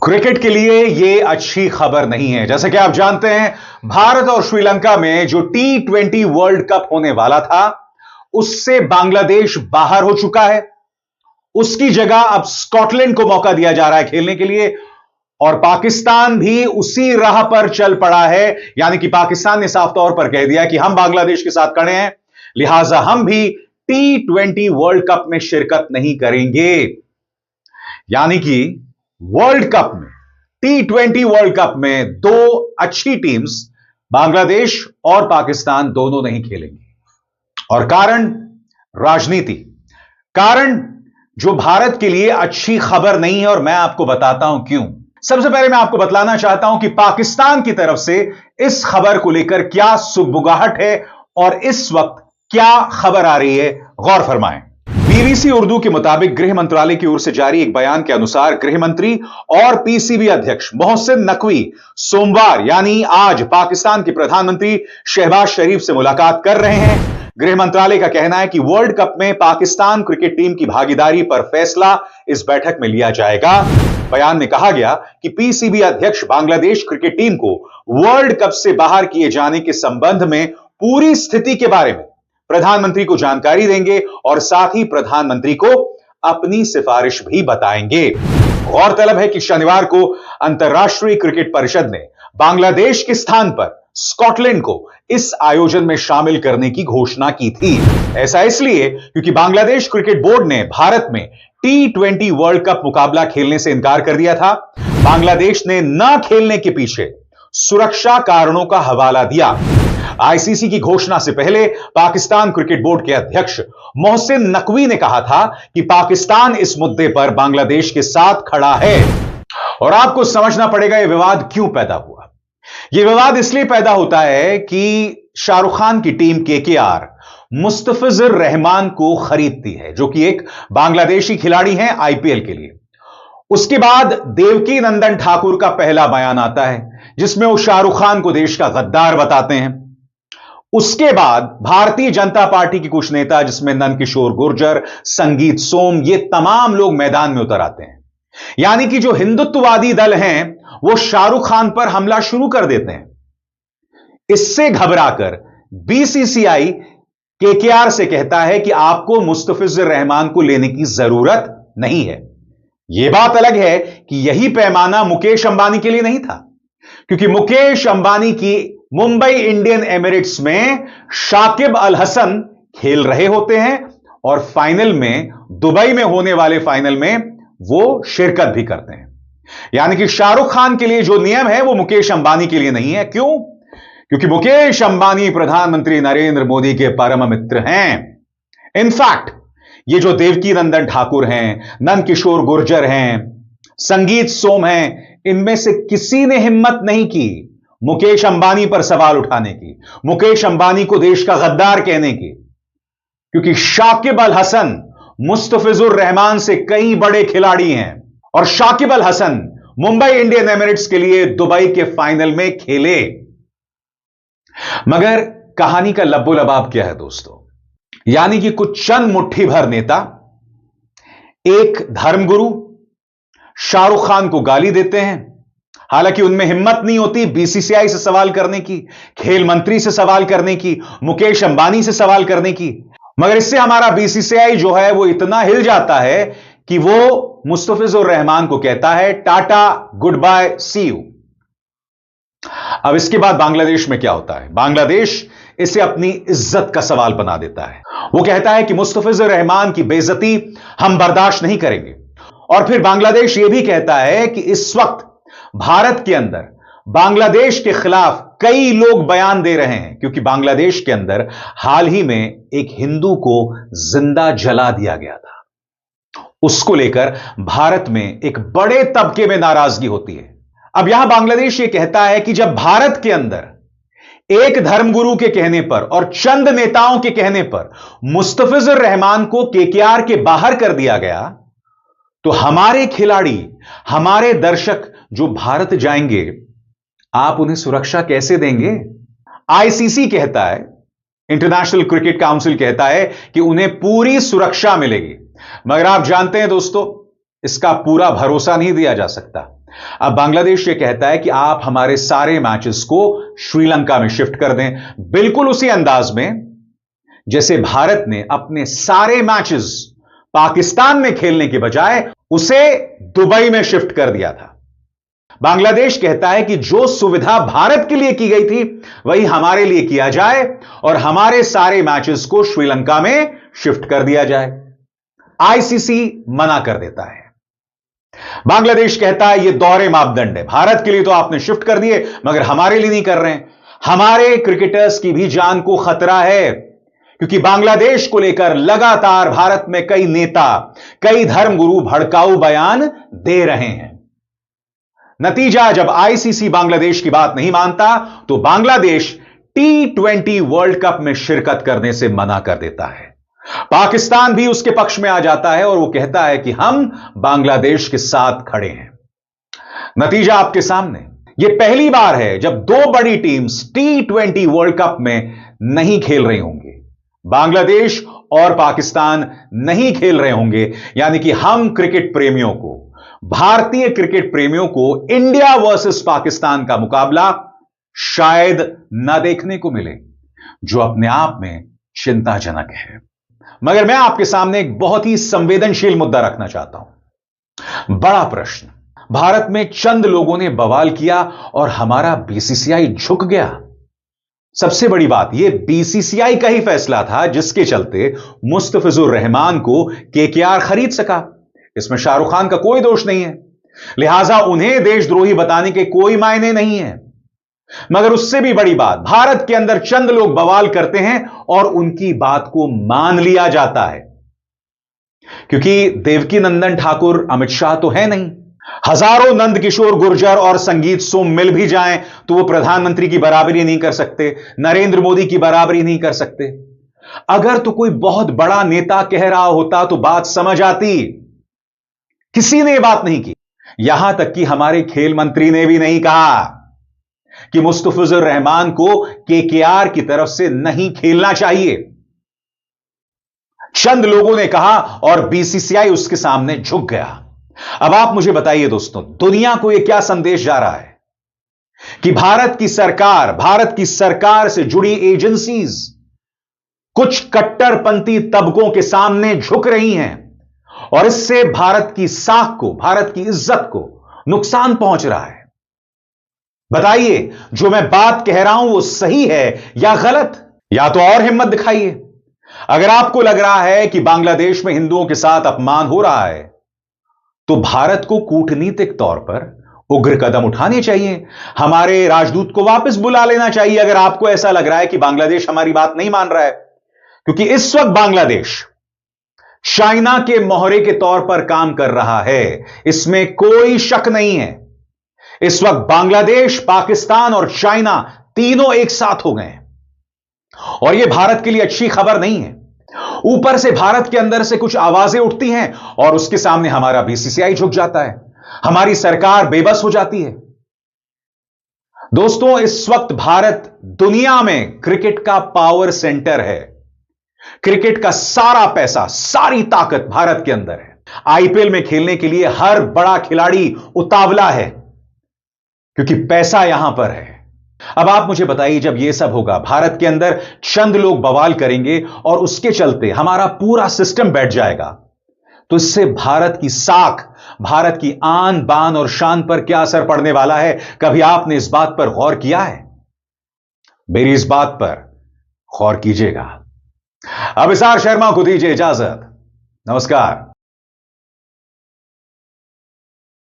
Cricket के लिए यह अच्छी खबर नहीं है। जैसे कि आप जानते हैं, भारत और श्रीलंका में जो T20 वर्ल्ड कप होने वाला था, उससे बांग्लादेश बाहर हो चुका है। उसकी जगह अब स्कॉटलैंड को मौका दिया जा रहा है खेलने के लिए, और पाकिस्तान भी उसी राह पर चल पड़ा है। यानी कि पाकिस्तान ने साफ तौर पर कह दिया कि हम बांग्लादेश के साथ खड़े हैं, लिहाजा हम भी T20 वर्ल्ड कप में शिरकत नहीं करेंगे। यानी कि वर्ल्ड कप में, T20 वर्ल्ड कप में दो अच्छी टीम्स बांग्लादेश और पाकिस्तान दोनों नहीं खेलेंगे। और कारण राजनीति, कारण जो भारत के लिए अच्छी खबर नहीं है, और मैं आपको बताता हूं क्यों। सबसे पहले मैं आपको बतलाना चाहता हूं कि पाकिस्तान की तरफ से इस खबर को लेकर क्या सुगबुगाहट है और इस वक्त क्या खबर आ रही है, गौर फरमाएं। बीबीसी उर्दू के मुताबिक गृह मंत्रालय की ओर से जारी एक बयान के अनुसार गृह मंत्री और पीसीबी अध्यक्ष मोहसिन नकवी सोमवार यानी आज पाकिस्तान के प्रधानमंत्री शहबाज शरीफ से मुलाकात कर रहे हैं। गृह मंत्रालय का कहना है कि वर्ल्ड कप में पाकिस्तान क्रिकेट टीम की भागीदारी पर फैसला इस बैठक में लिया जाएगा। बयान में कहा गया कि पीसीबी अध्यक्ष बांग्लादेश क्रिकेट टीम को वर्ल्ड कप से बाहर किए जाने के संबंध में पूरी स्थिति के बारे में प्रधानमंत्री को जानकारी देंगे और साथ ही प्रधानमंत्री को अपनी सिफारिश भी बताएंगे। गौरतलब है कि शनिवार को अंतर्राष्ट्रीय क्रिकेट परिषद ने बांग्लादेश के स्थान पर स्कॉटलैंड को इस आयोजन में शामिल करने की घोषणा की थी। ऐसा इसलिए क्योंकि बांग्लादेश क्रिकेट बोर्ड ने भारत में T20 वर्ल्ड कप मुकाबला खेलने से इनकार कर दिया था। बांग्लादेश ने न खेलने के पीछे सुरक्षा कारणों का हवाला दिया। आईसीसी की घोषणा से पहले पाकिस्तान क्रिकेट बोर्ड के अध्यक्ष मोहसिन नकवी ने कहा था कि पाकिस्तान इस मुद्दे पर बांग्लादेश के साथ खड़ा है। और आपको समझना पड़ेगा यह विवाद क्यों पैदा हुआ। यह विवाद इसलिए पैदा होता है कि शाहरुख खान की टीम केकेआर मुस्तफिजुर रहमान को खरीदती है, जो कि एक बांग्लादेशी खिलाड़ी हैं आईपीएल के लिए। उसके बाद देवकी नंदन ठाकुर का पहला बयान आता है जिसमें वो शाहरुख खान को देश का गद्दार बताते हैं। उसके बाद भारतीय जनता पार्टी के कुछ नेता, जिसमें नंदकिशोर गुर्जर, संगीत सोम, ये तमाम लोग मैदान में उतर आते हैं। यानी कि जो हिंदुत्ववादी दल हैं वो शाहरुख खान पर हमला शुरू कर देते हैं। इससे घबराकर बीसीसीआई केकेआर से कहता है कि आपको मुस्तफिजुर रहमान को लेने की जरूरत नहीं है। यह बात अलग है कि यही पैमाना मुकेश अंबानी के लिए नहीं था, क्योंकि मुकेश अंबानी की मुंबई इंडियन एमिरेट्स में शाकिब अल हसन खेल रहे होते हैं और फाइनल में, दुबई में होने वाले फाइनल में वो शिरकत भी करते हैं। यानी कि शाहरुख खान के लिए जो नियम है वो मुकेश अंबानी के लिए नहीं है। क्यों? क्योंकि मुकेश अंबानी प्रधानमंत्री नरेंद्र मोदी के परम मित्र हैं। इनफैक्ट ये जो देवकी नंदन ठाकुर हैं, नंदकिशोर गुर्जर हैं, संगीत सोम हैं, इनमें से किसी ने हिम्मत नहीं की मुकेश अंबानी पर सवाल उठाने की, मुकेश अंबानी को देश का गद्दार कहने की, क्योंकि शाकिब अल हसन मुस्तफिजुर रहमान से कई बड़े खिलाड़ी हैं और शाकिब अल हसन मुंबई इंडियन एमिरेट्स के लिए दुबई के फाइनल में खेले। मगर कहानी का लब्बो लबाब क्या है दोस्तों? यानी कि कुछ चंद मुट्ठी भर नेता एक धर्मगुरु शाहरुख खान को गाली देते हैं। हालांकि उनमें हिम्मत नहीं होती बीसीसीआई से सवाल करने की, खेल मंत्री से सवाल करने की, मुकेश अंबानी से सवाल करने की। मगर इससे हमारा बीसीसीआई जो है वो इतना हिल जाता है कि वो मुस्तफिजुर रहमान को कहता है tata, good bye, see you. अब इसके बाद बांग्लादेश में क्या होता है? बांग्लादेश इसे अपनी इज्जत का सवाल बना देता है। वो कहता है कि मुस्तफिजुर रहमान की बेइज्जती हम बर्दाश्त नहीं करेंगे। और फिर बांग्लादेश यह भी कहता है कि इस वक्त भारत के अंदर बांग्लादेश के खिलाफ कई लोग बयान दे रहे हैं, क्योंकि बांग्लादेश के अंदर हाल ही में एक हिंदू को जिंदा जला दिया गया था। उसको लेकर भारत में एक बड़े तबके में नाराजगी होती है। अब यहां बांग्लादेश यह कहता है कि जब भारत के अंदर एक धर्मगुरु के कहने पर और चंद नेताओं के कहने पर मुस्तफिजुर रहमान को केकेआर के बाहर कर दिया गया, तो हमारे खिलाड़ी, हमारे दर्शक जो भारत जाएंगे, आप उन्हें सुरक्षा कैसे देंगे? आईसीसी कहता है, इंटरनेशनल क्रिकेट काउंसिल कहता है कि उन्हें पूरी सुरक्षा मिलेगी। मगर आप जानते हैं दोस्तों, इसका पूरा भरोसा नहीं दिया जा सकता। अब बांग्लादेश ये कहता है कि आप हमारे सारे मैचेस को श्रीलंका में शिफ्ट कर दें, बिल्कुल उसी अंदाज में जैसे भारत ने अपने सारे मैचेस पाकिस्तान में खेलने के बजाय उसे दुबई में शिफ्ट कर दिया था। बांग्लादेश कहता है कि जो सुविधा भारत के लिए की गई थी वही हमारे लिए किया जाए और हमारे सारे मैचेस को श्रीलंका में शिफ्ट कर दिया जाए। आईसीसी मना कर देता है। बांग्लादेश कहता है यह दोहरे मापदंड है, भारत के लिए तो आपने शिफ्ट कर दिए मगर हमारे लिए नहीं कर रहे हैं। हमारे क्रिकेटर्स की भी जान को खतरा है, क्योंकि बांग्लादेश को लेकर लगातार भारत में कई नेता, कई धर्मगुरु भड़काऊ बयान दे रहे हैं। नतीजा, जब आईसीसी बांग्लादेश की बात नहीं मानता तो बांग्लादेश T20 वर्ल्ड कप में शिरकत करने से मना कर देता है। पाकिस्तान भी उसके पक्ष में आ जाता है और वो कहता है कि हम बांग्लादेश के साथ खड़े हैं। नतीजा आपके सामने। यह पहली बार है जब दो बड़ी टीम्स T20 वर्ल्ड कप में नहीं खेल रही होंगी। बांग्लादेश और पाकिस्तान नहीं खेल रहे होंगे, यानी कि हम क्रिकेट प्रेमियों को, भारतीय क्रिकेट प्रेमियों को इंडिया वर्सेस पाकिस्तान का मुकाबला शायद न देखने को मिले, जो अपने आप में चिंताजनक है। मगर मैं आपके सामने एक बहुत ही संवेदनशील मुद्दा रखना चाहता हूं। बड़ा प्रश्न, भारत में चंद लोगों ने बवाल किया और हमारा बीसीसीआई झुक गया। सबसे बड़ी बात, यह बीसीसीआई का ही फैसला था जिसके चलते मुस्तफिजुर रहमान को केकेआर खरीद सका। इसमें शाहरुख खान का कोई दोष नहीं है, लिहाजा उन्हें देशद्रोही बताने के कोई मायने नहीं है। मगर उससे भी बड़ी बात, भारत के अंदर चंद लोग बवाल करते हैं और उनकी बात को मान लिया जाता है, क्योंकि देवकी नंदन ठाकुर अमित शाह तो है नहीं। हजारों नंद किशोर गुर्जर और संगीत सोम मिल भी जाएं तो वो प्रधानमंत्री की बराबरी नहीं कर सकते, नरेंद्र मोदी की बराबरी नहीं कर सकते। अगर तो कोई बहुत बड़ा नेता कह रहा होता तो बात समझ आती। किसी ने बात नहीं की, यहां तक कि हमारे खेल मंत्री ने भी नहीं कहा कि मुस्तफिजुर रहमान को केकेआर की तरफ से नहीं खेलना चाहिए। चंद लोगों ने कहा और बीसीसीआई उसके सामने झुक गया। अब आप मुझे बताइए दोस्तों, दुनिया को यह क्या संदेश जा रहा है कि भारत की सरकार से जुड़ी एजेंसीज कुछ कट्टरपंथी तबकों के सामने झुक रही हैं और इससे भारत की साख को, भारत की इज्जत को नुकसान पहुंच रहा है। बताइए, जो मैं बात कह रहा हूं वो सही है या गलत, या तो और हिम्मत दिखाइए। अगर आपको लग रहा है कि बांग्लादेश में हिंदुओं के साथ अपमान हो रहा है तो भारत को कूटनीतिक तौर पर उग्र कदम उठाने चाहिए, हमारे राजदूत को वापस बुला लेना चाहिए अगर आपको ऐसा लग रहा है कि बांग्लादेश हमारी बात नहीं मान रहा है। क्योंकि इस वक्त बांग्लादेश चाइना के मोहरे के तौर पर काम कर रहा है, इसमें कोई शक नहीं है। इस वक्त बांग्लादेश, पाकिस्तान और चाइना तीनों एक साथ हो गए हैं और यह भारत के लिए अच्छी खबर नहीं है। ऊपर से भारत के अंदर से कुछ आवाजें उठती हैं और उसके सामने हमारा बीसीसीआई झुक जाता है, हमारी सरकार बेबस हो जाती है। दोस्तों, इस वक्त भारत दुनिया में क्रिकेट का पावर सेंटर है। क्रिकेट का सारा पैसा, सारी ताकत भारत के अंदर है। आईपीएल में खेलने के लिए हर बड़ा खिलाड़ी उतावला है क्योंकि पैसा यहां पर है। अब आप मुझे बताइए, जब यह सब होगा, भारत के अंदर चंद लोग बवाल करेंगे और उसके चलते हमारा पूरा सिस्टम बैठ जाएगा, तो इससे भारत की साख, भारत की आन बान और शान पर क्या असर पड़ने वाला है, कभी आपने इस बात पर गौर किया है? मेरी इस बात पर गौर कीजिएगा। अब इसार शर्मा को दीजिए इजाजत। नमस्कार।